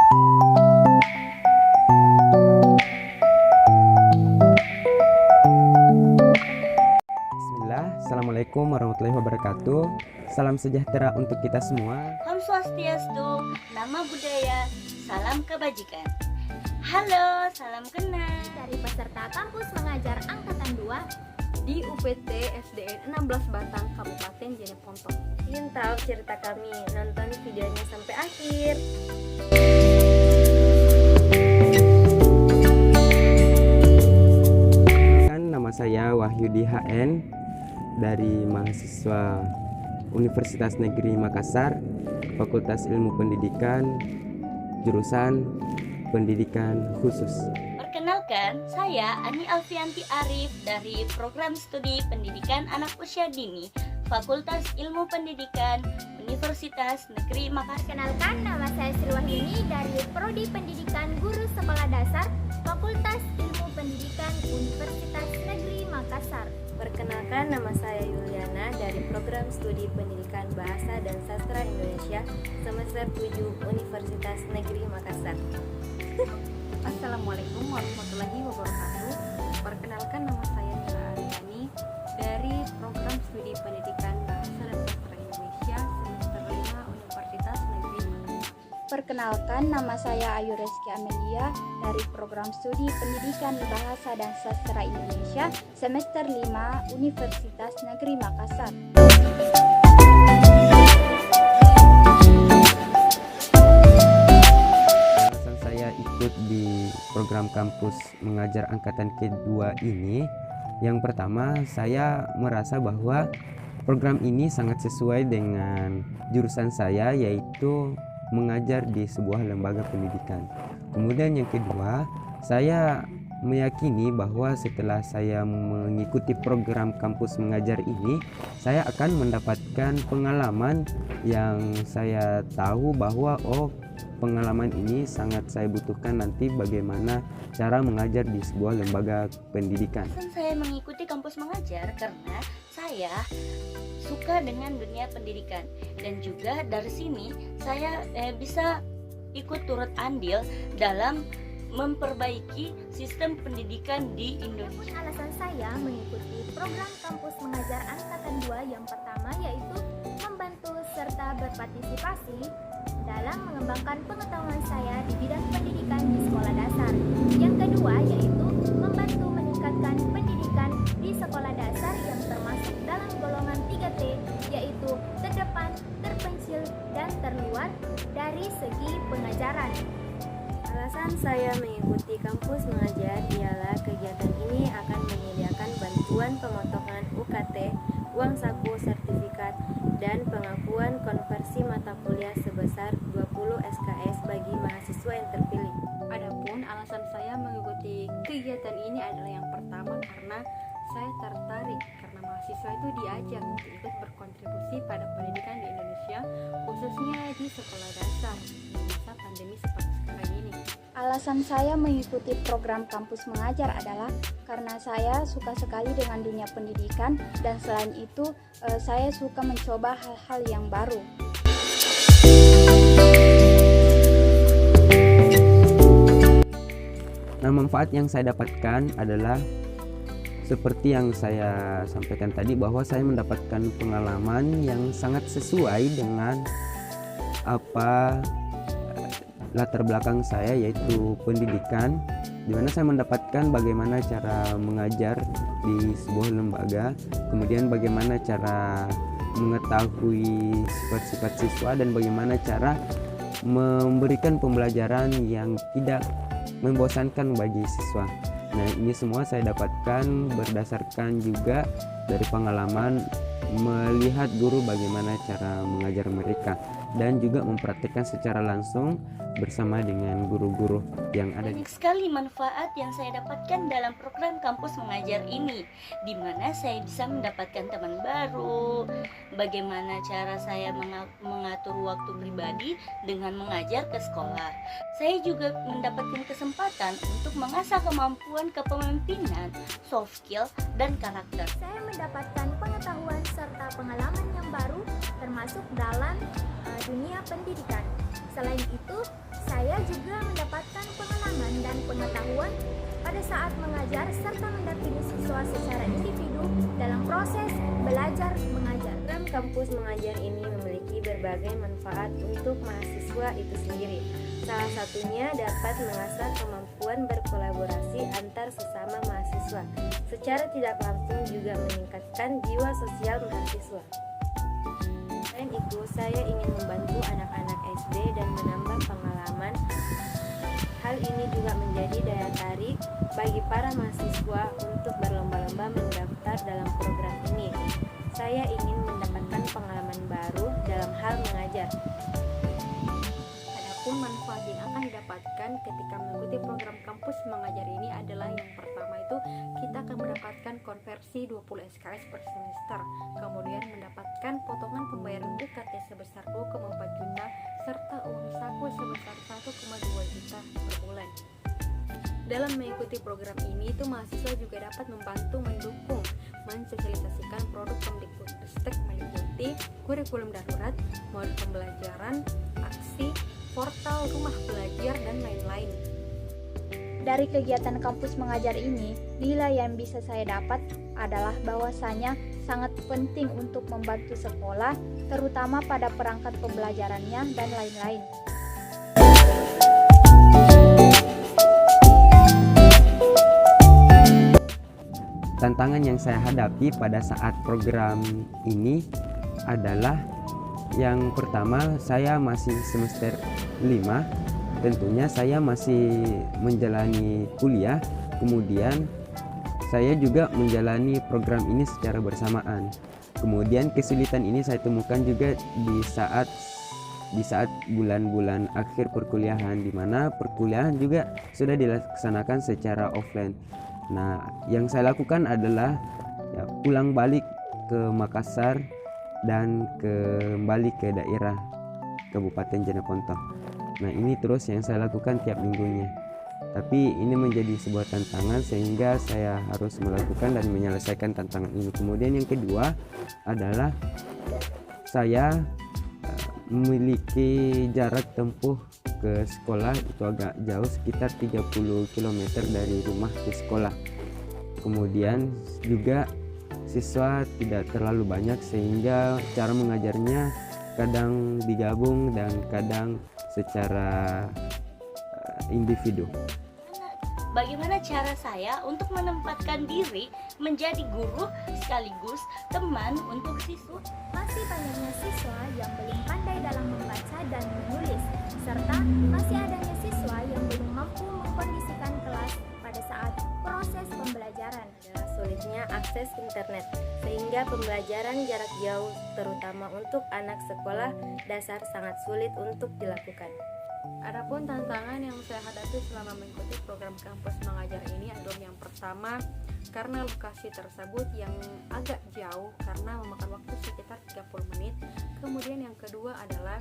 Bismillah, Assalamualaikum warahmatullahi wabarakatuh. Salam sejahtera untuk kita semua. Om Swastiastu, Nama Budaya, Salam Kebajikan. Halo, salam kenal. Dari peserta kampus mengajar angkatan 2 di UPT SDN 16 Batang, Kabupaten Jeneponto. Ingin tahu cerita kami? Nonton videonya sampai akhir. Nama saya Wahyudi HN dari mahasiswa Universitas Negeri Makassar, Fakultas Ilmu Pendidikan, jurusan Pendidikan Khusus. Perkenalkan, saya Ani Alfianti Arif dari Program Studi Pendidikan Anak Usia Dini, Fakultas Ilmu Pendidikan, Universitas Negeri Makassar. Perkenalkan, nama saya Sri Wahyuni dari Prodi Pendidikan Guru Sekolah Dasar, Fakultas Ilmu Pendidikan Universitas Negeri Makassar. Perkenalkan, nama saya Yuliana dari Program Studi Pendidikan Bahasa dan Sastra Indonesia semester 7 Universitas Negeri Makassar. Assalamualaikum warahmatullahi wabarakatuh. Perkenalkan, nama saya Nila Ariani dari Program Studi Pendidikan Bahasa dan Sastra Indonesia semester 5 Universitas Negeri. Perkenalkan, nama saya Ayu Reski Amelia dari Program Studi Pendidikan Bahasa dan Sastra Indonesia semester 5 Universitas Negeri Makassar. Alasan saya ikut di program kampus mengajar angkatan kedua ini, yang pertama saya merasa bahwa program ini sangat sesuai dengan jurusan saya, yaitu mengajar di sebuah lembaga pendidikan. Kemudian yang kedua, saya meyakini bahwa setelah saya mengikuti program kampus mengajar ini, saya akan mendapatkan pengalaman yang saya tahu bahwa pengalaman ini sangat saya butuhkan nanti bagaimana cara mengajar di sebuah lembaga pendidikan. Saya mengikuti kampus mengajar karena saya suka dengan dunia pendidikan, dan juga dari sini saya bisa ikut turut andil dalam memperbaiki sistem pendidikan di Indonesia. Alasan saya mengikuti program kampus mengajar angkatan 2 yang pertama yaitu membantu serta berpartisipasi dalam mengembangkan pengetahuan saya di bidang pendidikan di sekolah dasar. Yang kedua yaitu membantu meningkatkan pendidikan di sekolah dasar yang termasuk dalam golongan 3T, yaitu terdepan, terpencil, dan terluar dari segi pengajaran. Alasan saya mengikuti kampus mengajar ialah kegiatan ini akan menyediakan bantuan pemotongan UKT, uang saku, sertifikat, dan pengakuan konversi mata kuliah sebesar 20 SKS bagi mahasiswa yang terpilih. Adapun alasan saya mengikuti kegiatan ini adalah yang pertama karena saya tertarik karena mahasiswa itu diajak untuk ikut berkontribusi pada pendidikan di Indonesia, khususnya di sekolah dasar di masa pandemi seperti sekarang ini. Alasan saya mengikuti program kampus mengajar adalah karena saya suka sekali dengan dunia pendidikan, dan selain itu saya suka mencoba hal-hal yang baru. Nah, manfaat yang saya dapatkan adalah seperti yang saya sampaikan tadi, bahwa saya mendapatkan pengalaman yang sangat sesuai dengan apa latar belakang saya, yaitu pendidikan, di mana saya mendapatkan bagaimana cara mengajar di sebuah lembaga, kemudian bagaimana cara mengetahui sifat-sifat siswa, dan bagaimana cara memberikan pembelajaran yang tidak membosankan bagi siswa. Nah, ini semua saya dapatkan berdasarkan juga dari pengalaman melihat guru bagaimana cara mengajar mereka, dan juga mempraktikkan secara langsung bersama dengan guru-guru yang ada. Banyak sekali manfaat yang saya dapatkan dalam program kampus mengajar ini, di mana saya bisa mendapatkan teman baru, bagaimana cara saya mengatur waktu pribadi dengan mengajar ke sekolah. Saya juga mendapatkan kesempatan untuk mengasah kemampuan kepemimpinan, soft skill, dan karakter. Saya mendapatkan pengetahuan serta pengalaman yang baru termasuk dalam dunia pendidikan. Selain itu, saya Saya juga mendapatkan pengalaman dan pengetahuan pada saat mengajar serta mendampingi siswa secara individu dalam proses belajar mengajar. Program kampus mengajar ini memiliki berbagai manfaat untuk mahasiswa itu sendiri. Salah satunya dapat mengasah kemampuan berkolaborasi antar sesama mahasiswa. Secara tidak langsung juga meningkatkan jiwa sosial mahasiswa. Selain itu, saya ingin membantu anak-anak SD dan menambah pengalaman. Hal ini juga menjadi daya tarik bagi para mahasiswa untuk berlomba-lomba mendaftar dalam program ini. Saya ingin mendapatkan pengalaman baru dalam hal mengajar. Adapun manfaat yang akan didapatkan ketika mengikuti program kampus mengajar ini adalah yang pertama itu kita akan mendapatkan konversi 20 SKS per semester, kemudian mendapatkan potongan pembayaran UKT sebesar 2,4 juta serta uang saku sebesar 1,2 juta per bulan. Dalam mengikuti program ini itu mahasiswa juga dapat membantu mendukung mensosialisasikan produk Kemdikbudristek meliputi kurikulum darurat, modul pembelajaran, aksi, portal rumah belajar, dan lain-lain. Dari kegiatan kampus mengajar ini, nilai yang bisa saya dapat adalah bahwasanya sangat penting untuk membantu sekolah, terutama pada perangkat pembelajarannya dan lain-lain. Tantangan yang saya hadapi pada saat program ini adalah yang pertama, saya masih semester 5. Tentunya saya masih menjalani kuliah, kemudian saya juga menjalani program ini secara bersamaan. Kemudian kesulitan ini saya temukan juga di saat bulan-bulan akhir perkuliahan, di mana perkuliahan juga sudah dilaksanakan secara offline. Nah, yang saya lakukan adalah pulang balik ke Makassar dan kembali ke daerah Kabupaten Jeneponto. Nah, ini terus yang saya lakukan tiap minggunya. Tapi ini menjadi sebuah tantangan sehingga saya harus melakukan dan menyelesaikan tantangan ini. Kemudian yang kedua adalah saya memiliki jarak tempuh ke sekolah itu agak jauh, sekitar 30 km dari rumah ke sekolah. Kemudian juga siswa tidak terlalu banyak sehingga cara mengajarnya kadang digabung dan kadang secara individu. Bagaimana cara saya untuk menempatkan diri menjadi guru sekaligus teman untuk siswa? Masih banyaknya siswa yang belum pandai dalam membaca dan menulis, serta masih adanya siswa yang belum mampu mengkondisikan kelas pada saat proses pembelajaran. Adalah sulitnya akses internet, sehingga pembelajaran jarak jauh terutama untuk anak sekolah dasar sangat sulit untuk dilakukan. Adapun tantangan yang saya hadapi selama mengikuti program kampus mengajar ini adalah yang pertama, karena lokasi tersebut yang agak jauh karena memakan waktu sekitar 30 menit. Kemudian yang kedua adalah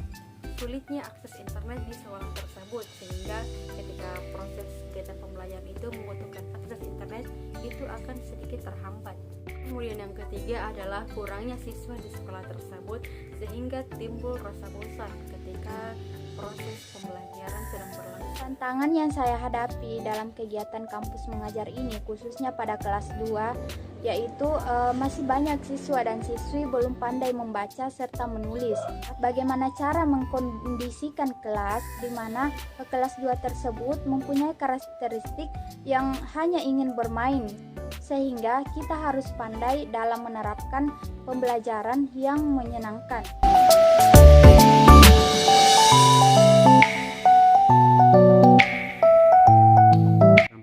sulitnya akses internet di sekolah tersebut, sehingga ketika proses kegiatan pembelajaran itu membutuhkan akses internet itu akan sedikit terhambat. Kemudian yang ketiga adalah kurangnya siswa di sekolah tersebut, sehingga timbul rasa bosan ketika proses pembelajaran sedang berlangsung. Tantangan yang saya hadapi dalam kegiatan kampus mengajar ini khususnya pada kelas 2 yaitu masih banyak siswa dan siswi belum pandai membaca serta menulis. Bagaimana cara mengkondisikan kelas di mana kelas 2 tersebut mempunyai karakteristik yang hanya ingin bermain, sehingga kita harus pandai dalam menerapkan pembelajaran yang menyenangkan.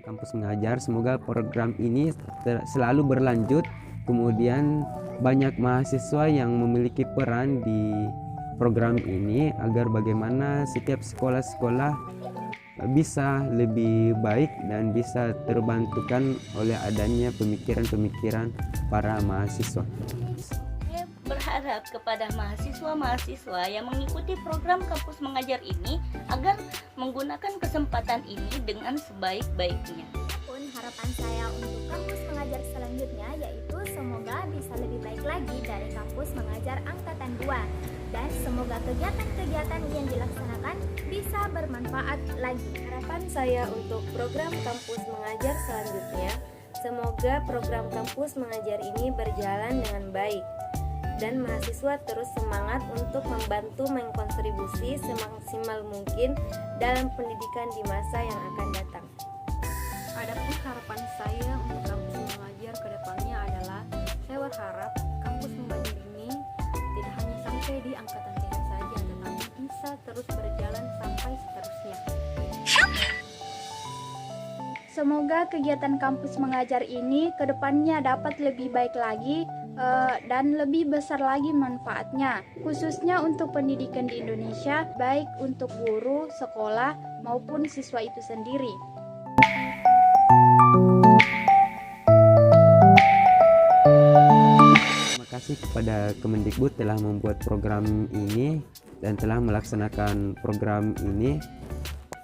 Kampus mengajar, semoga program ini selalu berlanjut, kemudian banyak mahasiswa yang memiliki peran di program ini agar bagaimana setiap sekolah-sekolah bisa lebih baik dan bisa terbantukan oleh adanya pemikiran-pemikiran para mahasiswa. Saya berharap kepada mahasiswa-mahasiswa yang mengikuti program kampus mengajar ini agar menggunakan kesempatan ini dengan sebaik-baiknya. Pun harapan saya untuk kampus mengajar selanjutnya yaitu semoga bisa lebih baik lagi dari kampus mengajar angkatan 2 dan semoga kegiatan-kegiatan yang dilaksanakan bisa bermanfaat lagi. Harapan saya untuk program kampus mengajar selanjutnya, semoga program kampus mengajar ini berjalan dengan baik dan mahasiswa terus semangat untuk membantu mengkontribusi semaksimal mungkin dalam pendidikan di masa yang akan datang. Adapun harapan saya untuk kampus mengajar ke depannya adalah saya berharap kampus mengajar ini tidak hanya sampai di angkatan 3 saja, tetapi bisa terus berjalan sampai seterusnya. Semoga kegiatan kampus mengajar ini ke depannya dapat lebih baik lagi dan lebih besar lagi manfaatnya, khususnya untuk pendidikan di Indonesia, baik untuk guru, sekolah, maupun siswa itu sendiri. Terima kasih kepada Kemendikbud telah membuat program ini dan telah melaksanakan program ini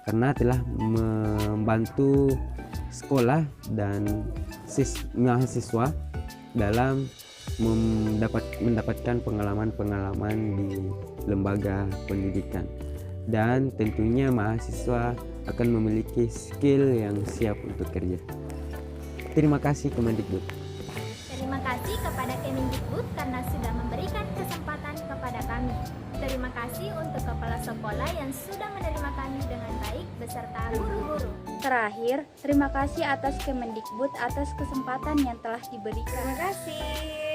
karena telah membantu sekolah dan mahasiswa dalam mendapatkan pengalaman-pengalaman di lembaga pendidikan, dan tentunya mahasiswa akan memiliki skill yang siap untuk kerja. Terima kasih Kemendikbud. Terima kasih kepada Kemendikbud karena sudah memberikan kesempatan kepada kami. Terima kasih untuk kepala sekolah yang sudah menerima kami dengan baik beserta guru-guru. Terakhir, terima kasih atas Kemendikbud atas kesempatan yang telah diberikan. Terima kasih.